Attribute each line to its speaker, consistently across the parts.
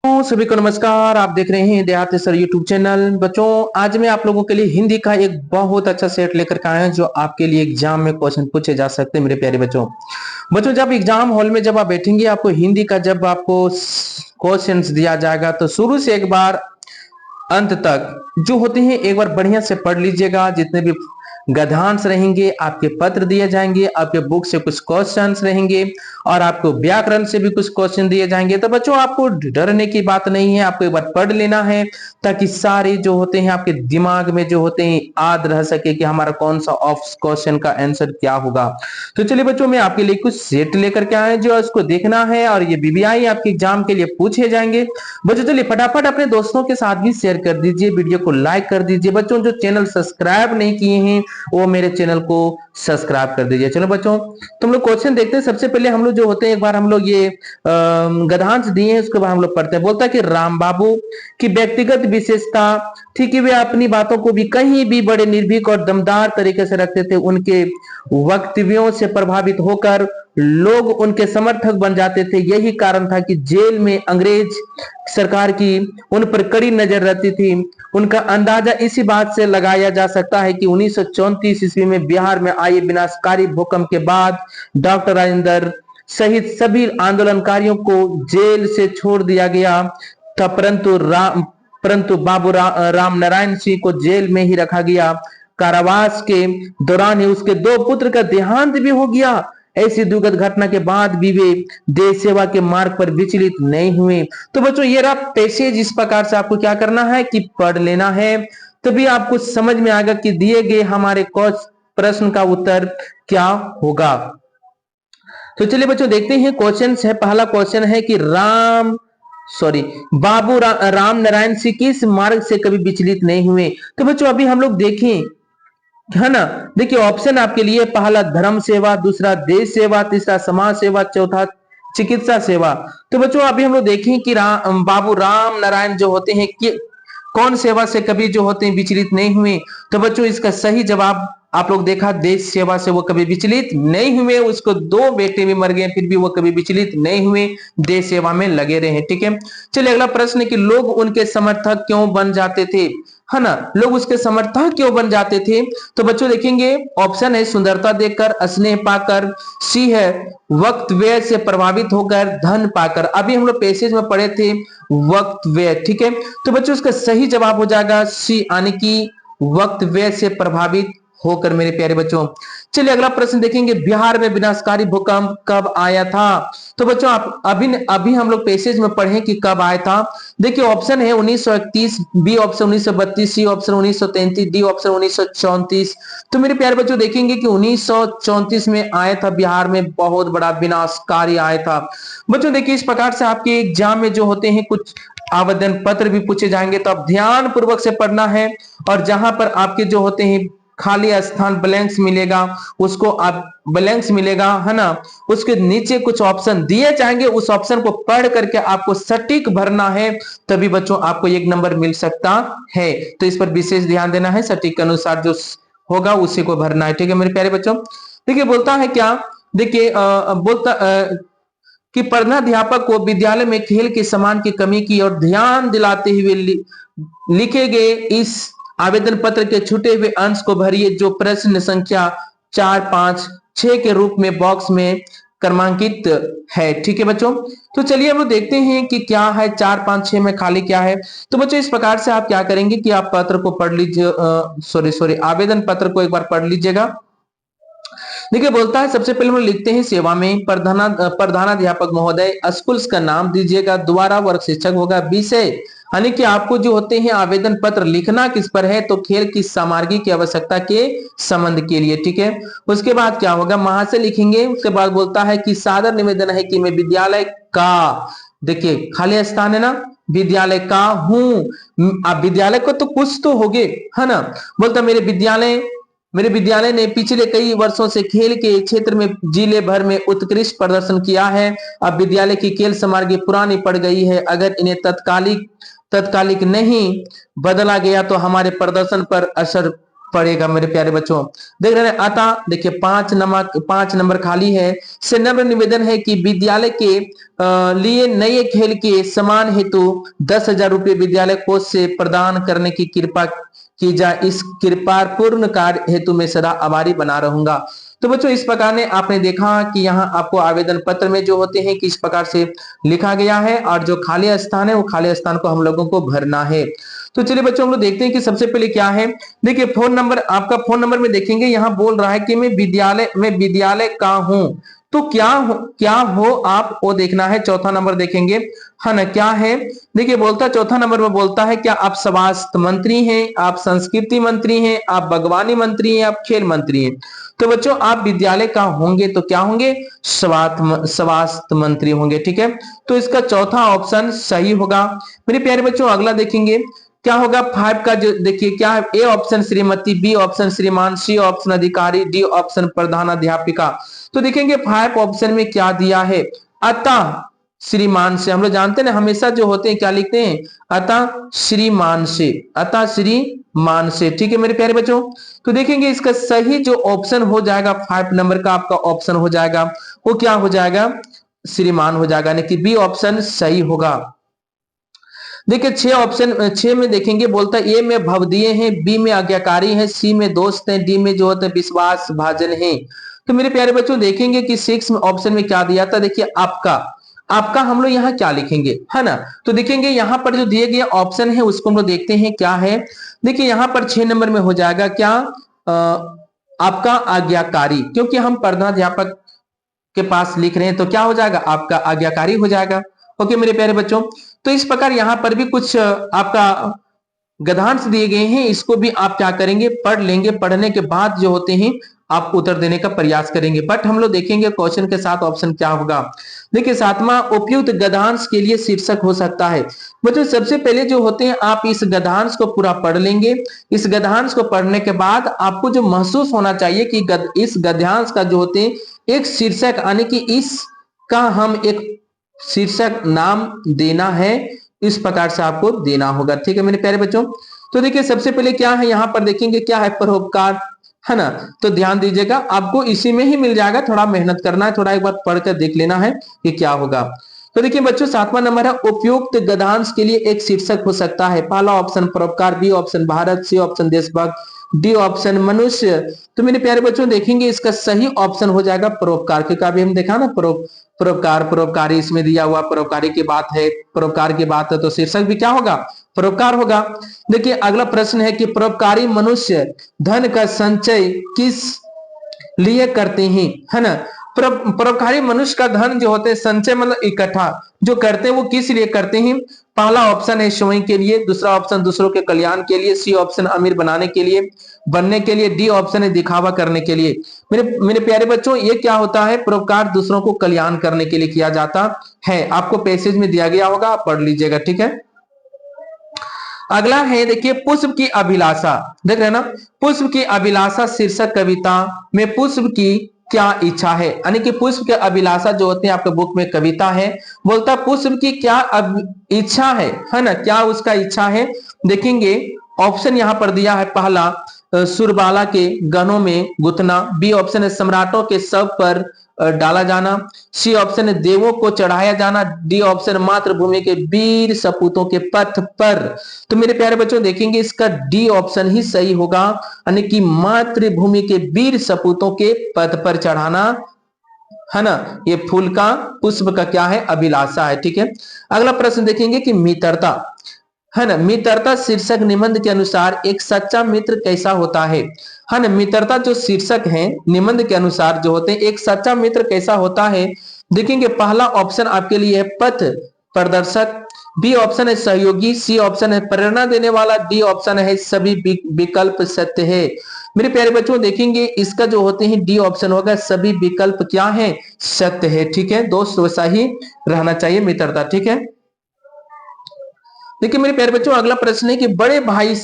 Speaker 1: सभी को नमस्कार। आप देख रहे हैं देहाती सर यूट्यूब चैनल। बच्चों, आज मैं आप लोगों के लिए हिंदी का एक बहुत अच्छा सेट लेकर के आया हूं जो आपके लिए एग्जाम में क्वेश्चन पूछे जा सकते हैं। मेरे प्यारे बच्चों, जब एग्जाम हॉल में जब आप बैठेंगे, आपको हिंदी का जब आपको क्वेश्चंस दिया जाएगा तो शुरू से एक बार अंत तक जो होते हैं एक बार बढ़िया से पढ़ लीजिएगा। जितने भी गद्यांश रहेंगे, आपके पत्र दिए जाएंगे, आपके बुक से कुछ क्वेश्चंस रहेंगे और आपको व्याकरण से भी कुछ क्वेश्चन दिए जाएंगे। तो बच्चों, आपको डरने की बात नहीं है, आपको एक बार पढ़ लेना है ताकि सारे जो होते हैं आपके दिमाग में जो होते हैं याद रह सके कि हमारा कौन सा ऑफ क्वेश्चन का आंसर क्या होगा। तो चलिए बच्चों, मैं आपके लिए कुछ सेट लेकर के आए जो इसको देखना है और ये बीबीआई आपके एग्जाम के लिए पूछे जाएंगे। बच्चों चलिए फटाफट अपने दोस्तों के साथ भी शेयर कर दीजिए, वीडियो को लाइक कर दीजिए। बच्चों, जो चैनल सब्सक्राइब नहीं किए हैं वो मेरे चैनल को सब्सक्राइब कर दीजिए। चलो बच्चों, तुम लोग क्वेश्चन देखते हैं। सबसे पहले हम लोग जो होते हैं एक बार हम लोग ये गद्यांश दिए हैं, उसके बाद हम लोग पढ़ते हैं। बोलता है कि राम बाबू की व्यक्तिगत विशेषता थी कि वे अपनी बातों को भी कहीं भी बड़े निर्भीक और दमदार तरीके से रखते थे। उनके वक्तव्यों से प्रभावित होकर लोग उनके समर्थक बन जाते थे। यही कारण था कि जेल में अंग्रेज सरकार की उन पर कड़ी नजर रहती थी। उनका अंदाजा इसी बात से लगाया जा सकता है कि 1934 ईस्वी में बिहार में आए विनाशकारी भूकंप के बाद डॉक्टर राजेंद्र सहित सभी आंदोलनकारियों को जेल से छोड़ दिया गया था, परंतु बाबू राम नारायण सिंह को जेल में ही रखा गया। कारावास के दौरान ही उसके दो पुत्र का देहांत भी हो गया। ऐसी दुखद घटना के बाद भी वे देश सेवा के मार्ग पर विचलित नहीं हुए। तो बच्चों, ये रहा पैसेज। इस प्रकार से आपको क्या करना है कि पढ़ लेना है, तभी आपको समझ में आएगा कि दिए गए हमारे प्रश्न का उत्तर क्या होगा। तो चलिए बच्चों देखते हैं क्वेश्चन है। पहला क्वेश्चन है कि बाबू राम नारायण सिंह किस मार्ग से कभी विचलित नहीं हुए। तो बच्चों अभी हम लोग देखें, है ना। देखिए ऑप्शन आपके लिए, पहला धर्म सेवा, दूसरा देश सेवा, तीसरा समाज सेवा, चौथा चिकित्सा सेवा। तो बच्चों अभी हम लोग देखें कि बाबू राम नारायण जो होते हैं कि कौन सेवा से कभी जो होते हैं विचलित नहीं हुए। तो बच्चों इसका सही जवाब आप लोग देखा, देश सेवा से वो कभी विचलित नहीं हुए। उसको दो बेटे भी मर गए फिर भी वो कभी विचलित नहीं हुए, देश सेवा में लगे रहे। ठीक है, चलिए अगला प्रश्न है कि लोग उनके समर्थक क्यों बन जाते थे, है ना। लोग उसके समर्थक क्यों बन जाते थे। तो बच्चों देखेंगे, ऑप्शन है सुंदरता देखकर, स्नेह पाकर, सी है वक्त व्यय से प्रभावित होकर, धन पाकर। अभी हम लोग पैसेज में पढ़े थे वक्त व्यय। ठीक है, तो बच्चों इसका सही जवाब हो जाएगा सी, यानी कि वक्त व्यय से प्रभावित होकर, मेरे प्यारे बच्चों। चलिए अगला प्रश्न देखेंगे, बिहार में विनाशकारी भूकंप कब आया था। तो बच्चों आप अभी हम लोग पैसेज में पढ़े कि कब आया था। देखिए ऑप्शन है 1931, b option 1932, c option 1933, d option 1934। तो मेरे प्यारे बच्चों देखेंगे कि 1934 में आया था, बिहार में बहुत बड़ा विनाशकारी आया था। बच्चों देखिए इस प्रकार से आपके एग्जाम में जो होते हैं कुछ आवेदन पत्र भी पूछे जाएंगे, तो आप ध्यान पूर्वक से पढ़ना है और जहां पर आपके जो होते हैं खाली स्थान ब्लैंक्स मिलेगा उसको आप ब्लैंक्स मिलेगा, है ना, उसके नीचे कुछ ऑप्शन दिए जाएंगे, उस ऑप्शन को पढ़ करके आपको सटीक भरना है, तभी बच्चों आपको 1 नंबर मिल सकता है। तो इस पर विशेष ध्यान देना है, सटीक के अनुसार जो होगा उसी को भरना है। ठीक है मेरे प्यारे बच्चों। देखिए बोलता है क्या, देखिए कि प्रधानाध्यापक को विद्यालय में खेल के सामान की कमी की और ध्यान दिलाते हुए लिखे गए इस आवेदन पत्र के छूटे हुए अंश को भरिए जो प्रश्न संख्या 4, 5, 6 के रूप में बॉक्स में क्रमांकित है। ठीक है बच्चों, तो चलिए हम लोग देखते हैं कि क्या है 4, 5, 6 में खाली क्या है। तो बच्चों इस प्रकार से आप क्या करेंगे कि आप पत्र को पढ़ लीजिए, आवेदन पत्र को एक बार पढ़ लीजिएगा। देखिए बोलता है सबसे पहले हम लिखते हैं सेवा में प्रधानाध्यापक महोदय, स्कूल्स का नाम दीजिएगा, द्वारा वर्ग शिक्षक होगा, विषय यानी कि आपको जो होते हैं आवेदन पत्र लिखना किस पर है, तो खेल की सामग्री की आवश्यकता के संबंध के लिए। ठीक है, उसके बाद क्या होगा, महाशय लिखेंगे। उसके बाद बोलता है कि सादर निवेदन है कि मैं विद्यालय का, देखिए खाली स्थान है ना, विद्यालय का हूं। आप विद्यालय को तो कुछ तो होगे, है ना। बोलता मेरे विद्यालय ने पिछले कई वर्षों से खेल के क्षेत्र में जिले भर में उत्कृष्ट प्रदर्शन किया है। अब विद्यालय की खेल सामग्री पुरानी पड़ गई है, अगर इन्हें तत्कालिक नहीं बदला गया तो हमारे प्रदर्शन पर असर पड़ेगा मेरे प्यारे बच्चों। देख रहे हैं, अतः देखिए 5 नंबर खाली है। से नम्र निवेदन है कि विद्यालय के लिए नए खेल के समान हेतु 10,000 रुपये विद्यालय कोष से प्रदान करने की कृपा की जाए। इस कृपा पूर्ण कार्य हेतु मैं सदा आभारी बना रहूंगा। तो बच्चों इस प्रकार ने आपने देखा कि यहाँ आपको आवेदन पत्र में जो होते हैं कि इस प्रकार से लिखा गया है, और जो खाली स्थान है वो खाली स्थान को हम लोगों को भरना है। तो चलिए बच्चों हम लोग देखते हैं कि सबसे पहले क्या है। देखिए फोन नंबर, आपका फोन नंबर में देखेंगे यहाँ बोल रहा है कि मैं विद्यालय का हूं। तो क्या हो आप, वो देखना है। चौथा नंबर देखेंगे, है ना, क्या है। देखिए बोलता चौथा नंबर में बोलता है क्या आप स्वास्थ्य मंत्री हैं, आप संस्कृति मंत्री हैं, आप बागवानी मंत्री हैं, आप खेल मंत्री हैं। तो बच्चों आप विद्यालय का होंगे तो क्या होंगे, स्वास्थ्य मंत्री होंगे। ठीक है, तो इसका चौथा ऑप्शन सही होगा मेरे प्यारे बच्चों। अगला देखेंगे क्या होगा 5 का, जो देखिए क्या है। ए ऑप्शन श्रीमती, बी ऑप्शन श्रीमान, सी ऑप्शन अधिकारी, डी ऑप्शन प्रधान अध्यापिका। तो देखेंगे 5 ऑप्शन में क्या दिया है, अतः श्रीमान से। हम लोग जानते हैं ना हमेशा जो होते हैं क्या लिखते हैं, अतः श्रीमान से, अतः श्रीमान से। ठीक है मेरे प्यारे बच्चों, तो देखेंगे इसका सही जो ऑप्शन हो जाएगा 5 नंबर का आपका ऑप्शन हो जाएगा, वो क्या हो जाएगा, श्रीमान हो जाएगा, यानी कि बी ऑप्शन सही होगा। देखिए 6 में देखेंगे बोलता है ए में भवदीय है, बी में आज्ञाकारी है, सी में दोस्त है, डी में जो होता है विश्वास भाजन है। तो मेरे प्यारे बच्चों देखेंगे कि 6 ऑप्शन में क्या दिया था। देखिए आपका हम लोग यहाँ क्या लिखेंगे, है ना। तो देखेंगे यहाँ पर जो दिए गए ऑप्शन है उसको हम लोग देखते हैं क्या है। देखिए यहाँ पर 6 नंबर में हो जाएगा क्या, आपका आज्ञाकारी, क्योंकि हम प्रधानाध्यापक के पास लिख रहे हैं तो क्या हो जाएगा, आपका आज्ञाकारी हो जाएगा। ओके मेरे प्यारे बच्चों, तो इस प्रकार यहाँ पर भी कुछ आपका गद्यांश दिए गए हैं, इसको भी आप क्या करेंगे, पढ़ लेंगे। पढ़ने के बाद जो होते हैं आप उत्तर देने का प्रयास करेंगे। बट हम लोग देखेंगे क्वेश्चन के साथ ऑप्शन क्या होगा। देखिए 7वां उपयुक्त गद्यांश के लिए शीर्षक हो सकता है। बच्चों सबसे पहले जो होते हैं आप इस गद्यांश को पूरा पढ़ लेंगे। इस गद्यांश को पढ़ने के बाद आपको जो महसूस होना चाहिए कि इस गद्यांश का जो होते हैं एक शीर्षक, यानी कि इसका हम एक शीर्षक नाम देना है, इस प्रकार से आपको देना होगा। ठीक है मेरे प्यारे बच्चों, तो देखिए सबसे पहले क्या है, यहाँ पर देखेंगे क्या है, परोपकार, है ना। तो ध्यान दीजिएगा, आपको इसी में ही मिल जाएगा, थोड़ा मेहनत करना है, थोड़ा एक बार पढ़कर देख लेना है कि क्या होगा। तो देखिए बच्चों 7वां नंबर है उपयुक्त गद्यांश के लिए एक शीर्षक हो सकता है। पहला ऑप्शन परोपकार, b option Bharat, c option देशभक्त, डी ऑप्शन मनुष्य। तो मेरे प्यारे बच्चों देखेंगे इसका सही ऑप्शन हो जाएगा परोपकार, क्योंकि अभी हम देखा ना परोपकार, परोपकारी इसमें दिया हुआ परोपकारी की बात है, परोपकार की बात है, तो शीर्षक भी क्या होगा, परोपकार होगा। देखिए अगला प्रश्न है कि परोपकारी मनुष्य धन का संचय किस लिए करते हैं, है ना। परोपकारी मनुष्य का धन जो होते हैं संचय मतलब इकट्ठा जो करते हैं वो किस लिए करते हैं। पहला ऑप्शन है स्वयं के लिए, दूसरा ऑप्शन दूसरों के कल्याण के लिए, सी ऑप्शन अमीर बनने के लिए, डी ऑप्शन है दिखावा करने के लिए। मेरे प्यारे बच्चों ये क्या होता है, परोपकार दूसरों को कल्याण करने के लिए किया जाता है। आपको पैसेज में दिया गया होगा, आप पढ़ लीजिएगा। ठीक है, अगला है देखिए पुष्प की अभिलाषा। देख रहे हैं ना, पुष्प की अभिलाषा शीर्षक कविता में पुष्प की क्या इच्छा है, यानी कि पुष्प के अभिलाषा जो होते हैं आपके बुक में कविता है, बोलता पुष्प की क्या इच्छा है ना, क्या उसका इच्छा है। देखेंगे ऑप्शन यहाँ पर दिया है, पहला सुरबाला के गनों में गुथना, बी ऑप्शन है सम्राटों के शव पर डाला जाना, सी ऑप्शन है देवों को चढ़ाया जाना, डी ऑप्शन मातृभूमि के वीर सपूतों के पथ पर। तो मेरे प्यारे बच्चों देखेंगे इसका डी ऑप्शन ही सही होगा, यानी कि मातृभूमि के वीर सपूतों के पथ पर चढ़ाना, है ना। ये फूल का पुष्प का क्या है, अभिलाषा है। ठीक है, अगला प्रश्न देखेंगे कि मित्रता, है ना। मित्रता शीर्षक निबंध के अनुसार एक सच्चा मित्र कैसा होता है ना। मित्रता जो शीर्षक है निबंध के अनुसार जो होते हैं एक सच्चा मित्र कैसा होता है। देखेंगे पहला ऑप्शन आपके लिए है पथ प्रदर्शक, बी ऑप्शन है सहयोगी, सी ऑप्शन है प्रेरणा देने वाला, डी ऑप्शन है सभी विकल्प सत्य है। मेरे प्यारे बच्चों देखेंगे इसका जो होते हैं डी ऑप्शन होगा, सभी विकल्प क्या है, सत्य है। ठीक है दोस्त, वैसा ही रहना चाहिए मित्रता। ठीक है, देखिए मेरे प्यारे बच्चों अगला प्रश्न है कि बड़े भाई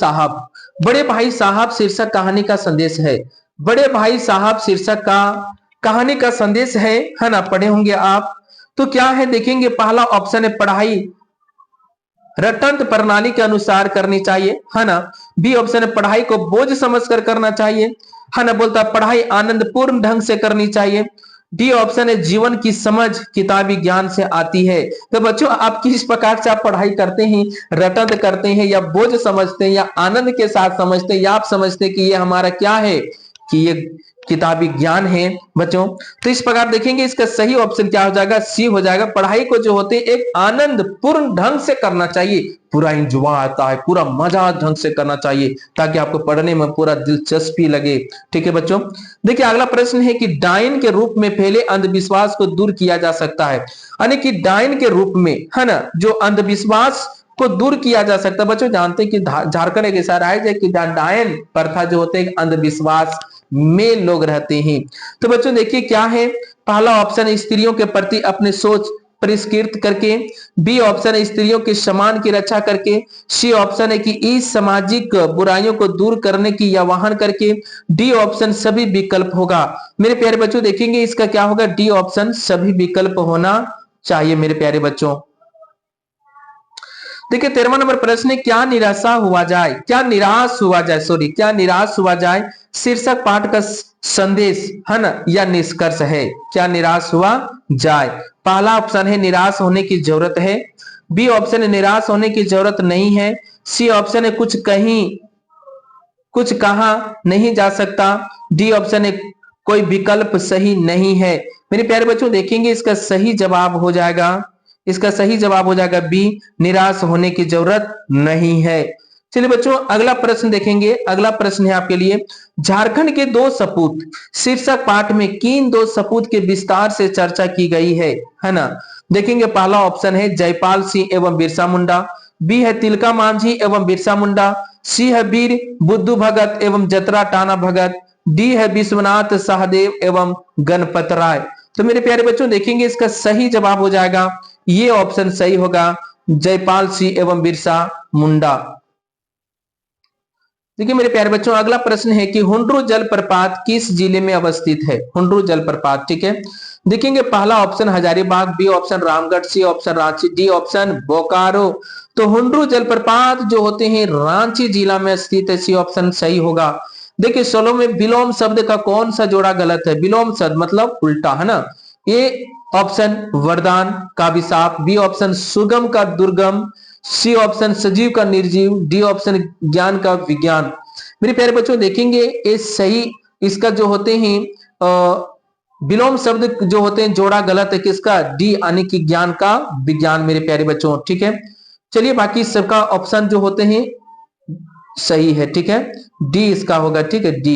Speaker 1: साहब शीर्षक कहानी का संदेश है। बड़े भाई साहब शीर्षक का कहानी का संदेश है ना, पढ़े होंगे आप। तो क्या है देखेंगे पहला ऑप्शन है पढ़ाई रटंत प्रणाली के अनुसार करनी चाहिए, है ना। बी ऑप्शन है पढ़ाई को बोझ समझकर करना चाहिए, है ना। बोलता है पढ़ाई आनंदपूर्ण ढंग से करनी चाहिए। डी ऑप्शन है जीवन की समझ किताबी ज्ञान से आती है। तो बच्चों आप किस प्रकार से आप पढ़ाई करते हैं, रटंत करते हैं या बोझ समझते हैं या आनंद के साथ समझते हैं या आप समझते हैं कि ये हमारा क्या है, कि ये किताबी ज्ञान है बच्चों। तो इस प्रकार देखेंगे इसका सही ऑप्शन क्या हो जाएगा, सी हो जाएगा। पढ़ाई को जो होते हैं एक आनंद पूर्ण ढंग से करना चाहिए, पूरा इंजॉय आता है, पूरा मजा ढंग से करना चाहिए ताकि आपको पढ़ने में पूरा दिलचस्पी लगे। ठीक है बच्चों। देखिए अगला प्रश्न है कि डायन के रूप में फैले अंधविश्वास को दूर किया जा सकता है, यानी कि डायन के रूप में, है ना, जो अंधविश्वास को दूर किया जा सकता है। बच्चों जानते हैं कि झारखंड एक ऐसा राज्य है कि डायन प्रथा जो होते हैं अंधविश्वास में लोग रहते हैं। तो बच्चों देखिए क्या है, पहला ऑप्शन स्त्रियों के प्रति अपने सोच परिष्कृत करके, बी ऑप्शन है स्त्रियों के सम्मान की रक्षा करके, सी ऑप्शन है कि इस सामाजिक बुराइयों को दूर करने की या वाहन करके, डी ऑप्शन सभी विकल्प होगा। मेरे प्यारे बच्चों देखेंगे इसका क्या होगा, डी ऑप्शन सभी विकल्प होना चाहिए मेरे प्यारे बच्चों। देखिए 13वां नंबर प्रश्न है क्या निराशा हुआ जाए, क्या निराश हुआ जाए, सॉरी क्या निराश हुआ जाए शीर्षक पाठ का संदेश, है ना, या निष्कर्ष है। क्या निराश हुआ जाए, पहला ऑप्शन है निराश होने की जरूरत है, बी ऑप्शन है निराश होने की जरूरत नहीं है, सी ऑप्शन है कुछ कहा नहीं जा सकता, डी ऑप्शन है कोई विकल्प सही नहीं है। मेरे प्यारे बच्चों देखेंगे इसका सही जवाब हो जाएगा, इसका सही जवाब हो जाएगा बी, निराश होने की जरूरत नहीं है। चलिए बच्चों अगला प्रश्न देखेंगे। अगला प्रश्न है आपके लिए, झारखंड के दो सपूत शीर्षक पाठ में किन दो सपूत के विस्तार से चर्चा की गई है ना। देखेंगे पहला ऑप्शन है जयपाल सिंह एवं बिरसा मुंडा, बी है तिलका मांझी एवं बिरसा मुंडा, सी है वीर बुद्धू भगत एवं जतरा टाना भगत, डी है विश्वनाथ सहदेव एवं गणपत राय। तो मेरे प्यारे बच्चों देखेंगे इसका सही जवाब हो जाएगा, ये ऑप्शन सही होगा, जयपाल सिंह एवं बिरसा मुंडा। देखिए मेरे प्यारे बच्चों अगला प्रश्न है कि हुंड्रू जलप्रपात किस जिले में अवस्थित है, हुंड्रू जलप्रपात। ठीक है देखेंगे पहला option Hazaribagh, b option Ramgarh, c option Ranchi, d option Bokaro. तो हुंड्रू जलप्रपात जो होते हैं रांची जिला में स्थित है, सी ऑप्शन सही होगा। देखिए सोलो में विलोम शब्द का कौन सा जोड़ा गलत है, विलोम शब्द मतलब उल्टा, है ना। ए ऑप्शन वरदान का अभिशाप, बी ऑप्शन सुगम का दुर्गम, सी ऑप्शन सजीव का निर्जीव, डी ऑप्शन ज्ञान का विज्ञान। मेरे प्यारे बच्चों देखेंगे ये सही, इसका जो होते हैं विलोम शब्द जो होते हैं जोड़ा गलत है किसका, डी यानी कि ज्ञान का विज्ञान मेरे प्यारे बच्चों। ठीक है चलिए बाकी सबका ऑप्शन जो होते हैं सही है। ठीक है डी इसका होगा। ठीक है डी।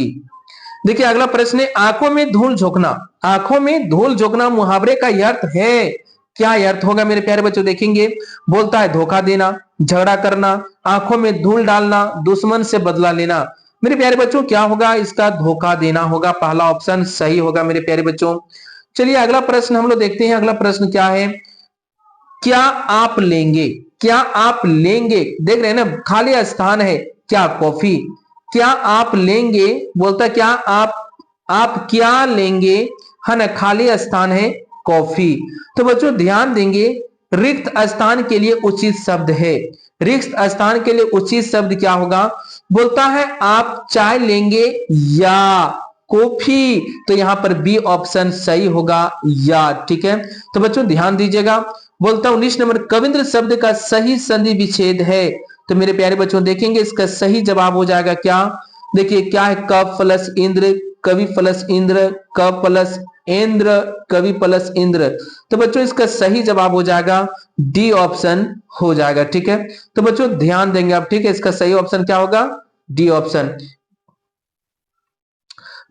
Speaker 1: देखिए अगला प्रश्न है आंखों में धूल झोंकना, आंखों में धूल झोंकना मुहावरे का अर्थ है, क्या अर्थ होगा मेरे प्यारे बच्चों देखेंगे। बोलता है धोखा देना, झगड़ा करना, आंखों में धूल डालना, दुश्मन से बदला लेना। मेरे प्यारे बच्चों क्या होगा, इसका धोखा देना होगा, पहला ऑप्शन सही होगा मेरे प्यारे बच्चों। चलिए अगला प्रश्न हम लोग देखते हैं। अगला प्रश्न क्या है, क्या आप लेंगे, क्या आप लेंगे, देख रहे हैं ना खाली स्थान है, क्या कॉफी, क्या आप लेंगे, बोलता क्या आप क्या लेंगे, है ना, खाली स्थान है कॉफी। तो बच्चों ध्यान देंगे रिक्त स्थान के लिए उचित शब्द है, रिक्त स्थान के लिए उचित शब्द क्या होगा, बोलता है आप चाय लेंगे या कॉफी। तो यहां पर बी ऑप्शन सही होगा या। ठीक है तो बच्चों ध्यान दीजिएगा। बोलता 19 नंबर कविंद्र शब्द का सही संधि विच्छेद है। तो मेरे प्यारे बच्चों देखेंगे इसका सही जवाब हो जाएगा क्या, देखिए क्या है, क प्लस इंद्र कवि प्लस इंद्र, क प्लस इंद्र कवि प्लस इंद्र। तो बच्चों इसका सही जवाब हो जाएगा डी ऑप्शन हो जाएगा। ठीक है तो बच्चों ध्यान देंगे आप। ठीक है इसका सही ऑप्शन क्या होगा, डी ऑप्शन।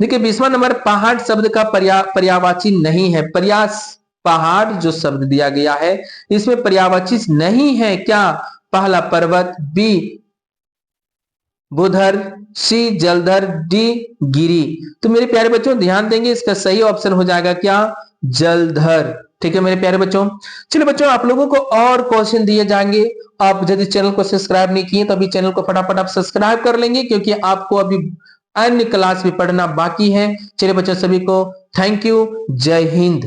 Speaker 1: देखिए 20वां नंबर पहाड़ शब्द का पर्यायवाची नहीं है, प्रयास पहाड़ जो शब्द दिया गया है इसमें पर्यायवाची नहीं है, क्या, पहला पर्वत, बी बुधर, सी जलधर, डी गिरी। तो मेरे प्यारे बच्चों ध्यान देंगे इसका सही ऑप्शन हो जाएगा क्या, जलधर। ठीक है मेरे प्यारे बच्चों। चलिए बच्चों आप लोगों को और क्वेश्चन दिए जाएंगे, आप यदि चैनल को सब्सक्राइब नहीं किए तो अभी चैनल को फटाफट आप सब्सक्राइब कर लेंगे क्योंकि आपको अभी अन्य क्लास भी पढ़ना बाकी है। चलिए बच्चों सभी को थैंक यू, जय हिंद।